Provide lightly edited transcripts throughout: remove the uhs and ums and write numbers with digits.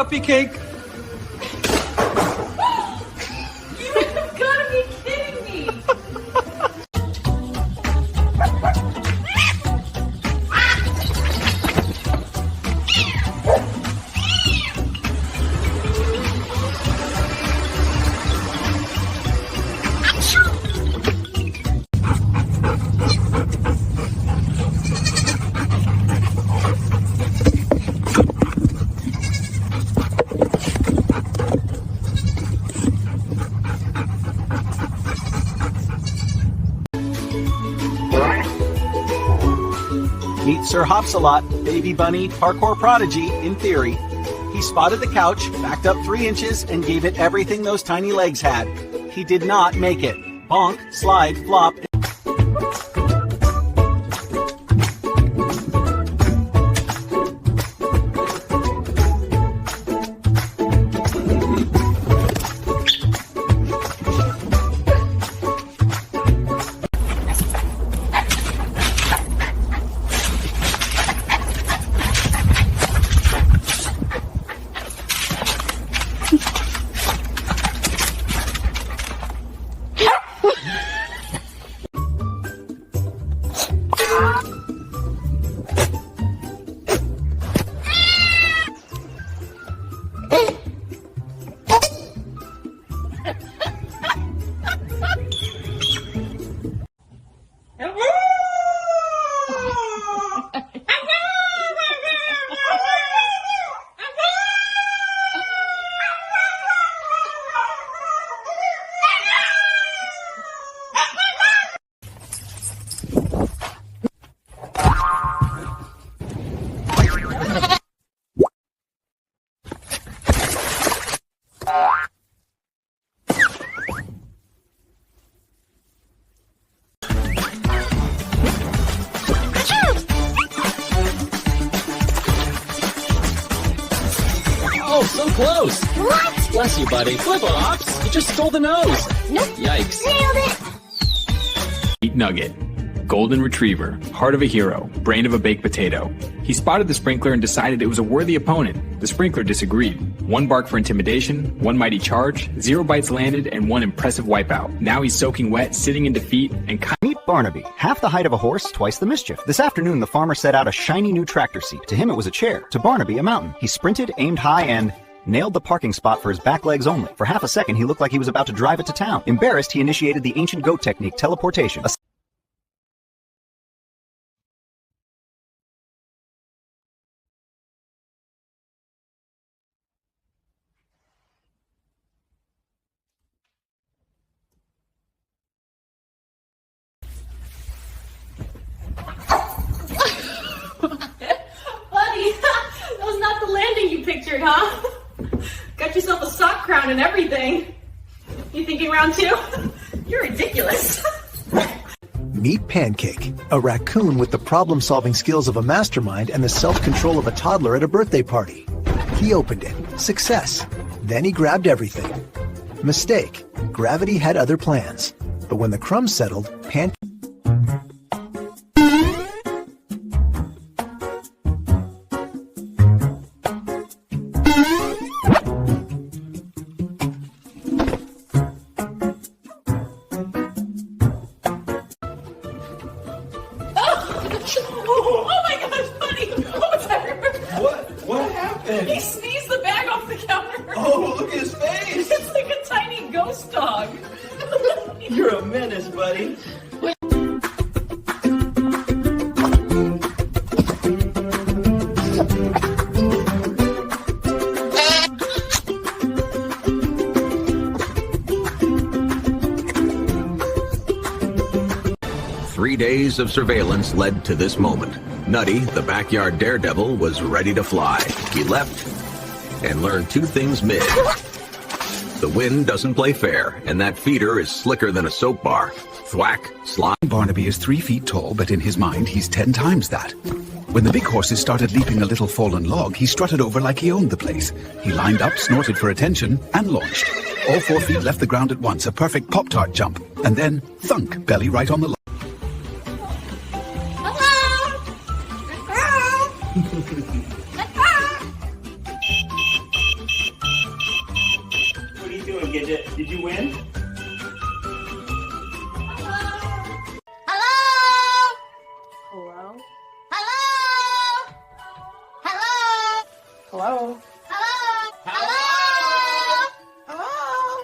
puppy cake. You've gotta be kidding me! Meet Sir Hopsalot, baby bunny, parkour prodigy, in theory. He spotted the couch, backed up 3 inches, and gave it everything those tiny legs had. He did not make it. Bonk, slide, flop. Oh, so close. What? Bless you, buddy. Flip-flops. You just stole the nose. Nope. Yikes. Nailed it. Meat nugget. Golden retriever. Heart of a hero. Brain of a baked potato. He spotted the sprinkler and decided it was a worthy opponent. The sprinkler disagreed. 1 bark for intimidation, 1 mighty charge, 0 bites landed, and 1 impressive wipeout. Now he's soaking wet, sitting in defeat, and Meet Barnaby, half the height of a horse, twice the mischief. This afternoon, the farmer set out a shiny new tractor seat. To him, it was a chair. To Barnaby, a mountain. He sprinted, aimed high, and nailed the parking spot for his back legs only. For half a second, he looked like he was about to drive it to town. Embarrassed, he initiated the ancient goat technique, teleportation. Buddy, that was not the landing you pictured, huh? Got yourself a sock crown and everything. You thinking round 2? You're ridiculous. Meet Pancake, a raccoon with the problem-solving skills of a mastermind and the self-control of a toddler at a birthday party. He opened it. Success. Then he grabbed everything. Mistake. Gravity had other plans. But when the crumbs settled, Pancake... Oh my gosh, buddy! What's that? What happened? He sneezed the bag off the counter. Oh, look at his face. It's like a tiny ghost dog. You're a menace, buddy. Three days of surveillance led to this moment. Nutty, the backyard daredevil, was ready to fly. He leapt and learned 2 things mid. The wind doesn't play fair, and that feeder is slicker than a soap bar. Thwack, slide. Barnaby is 3 feet tall, but in his mind, he's 10 times that. When the big horses started leaping a little fallen log, he strutted over like he owned the place. He lined up, snorted for attention, and launched. All 4 feet left the ground at once, a perfect Pop-Tart jump. And then, thunk, belly right on the log. Hello? Hello? Hello?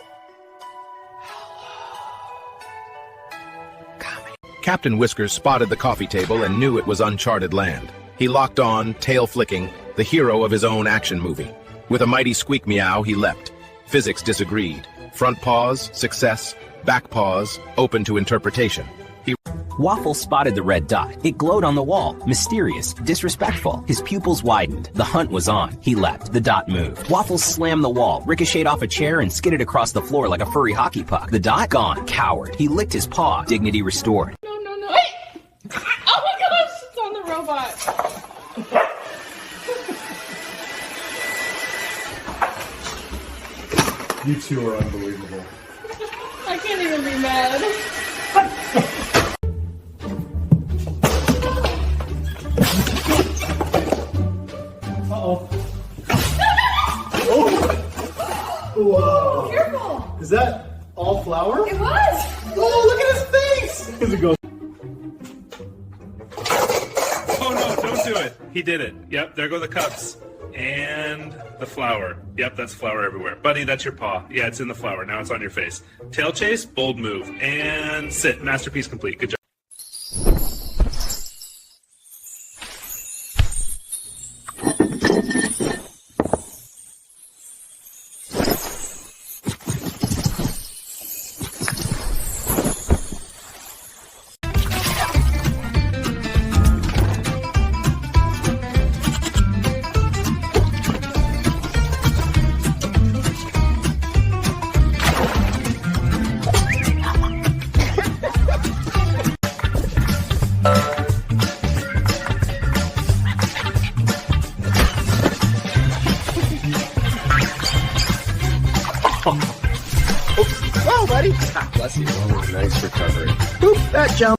Captain Whiskers spotted the coffee table and knew it was uncharted land. He locked on, tail flicking, the hero of his own action movie. With a mighty squeak meow, he leapt. Physics disagreed. Front paws, success. Back paws, open to interpretation. Waffle spotted the red dot. It glowed on the wall. Mysterious, disrespectful. His pupils widened. The hunt was on. He leapt. The dot moved. Waffle slammed the wall, ricocheted off a chair, and skidded across the floor like a furry hockey puck. The dot gone. Coward. He licked his paw. Dignity restored. No. Wait! Oh my gosh, it's on the robot. You two are unbelievable. I can't even be mad. Uh-oh. Oh! Whoa. Careful! Is that all flour? It was! Oh, look at his face! Because it goes. Oh no, don't do it. He did it. Yep, there go the cups. And the flour. Yep, that's flour everywhere. Buddy, that's your paw. Yeah, it's in the flour. Now it's on your face. Tail chase, bold move. And sit. Masterpiece complete. Good job. Well, buddy. Bless you. Oh, nice recovery. Oop, that jump.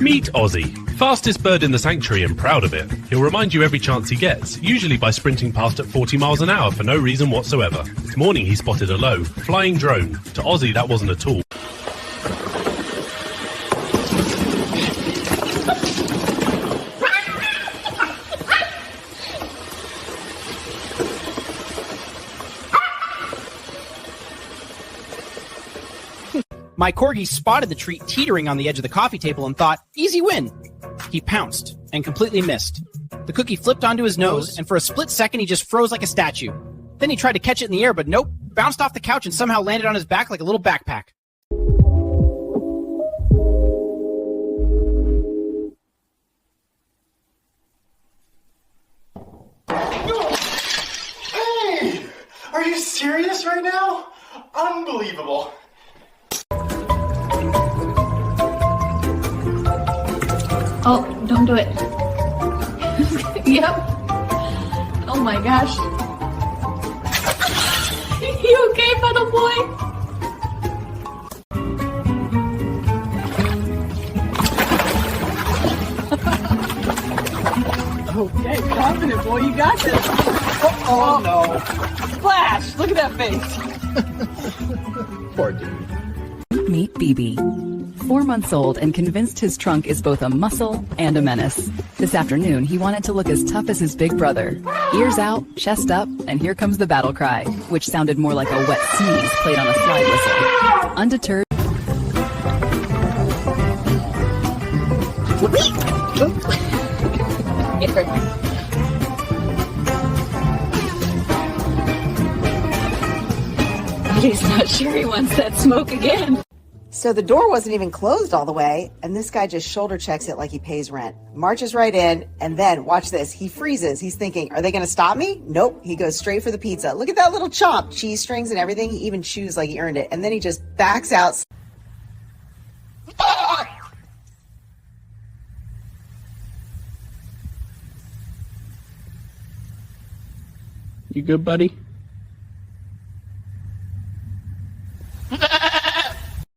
Meet Ozzy, fastest bird in the sanctuary and proud of it. He'll remind you every chance he gets, usually by sprinting past at 40 miles an hour for no reason whatsoever. This morning he spotted a low, flying drone. To Ozzy that wasn't at all. My corgi spotted the treat teetering on the edge of the coffee table and thought, easy win. He pounced and completely missed. The cookie flipped onto his nose, and for a split second he just froze like a statue. Then he tried to catch it in the air, but nope, bounced off the couch and somehow landed on his back like a little backpack. Hey! Are you serious right now? Unbelievable. Oh, don't do it. Yep. Oh my gosh. You okay, little boy? Okay, confident boy, you got this. Oh no. Splash! Look at that face. Poor dude. Meet BB. 4 months old and convinced his trunk is both a muscle and a menace. This afternoon, he wanted to look as tough as his big brother. Ears out, chest up, and here comes the battle cry, which sounded more like a wet sneeze played on a slide whistle. Undeterred. He's not sure he wants that smoke again. So the door wasn't even closed all the way, and this guy just shoulder checks it like he pays rent. Marches right in, and then, watch this, he freezes. He's thinking, are they going to stop me? Nope. He goes straight for the pizza. Look at that little chomp. Cheese strings and everything. He even chews like he earned it. And then he just backs out. You good, buddy?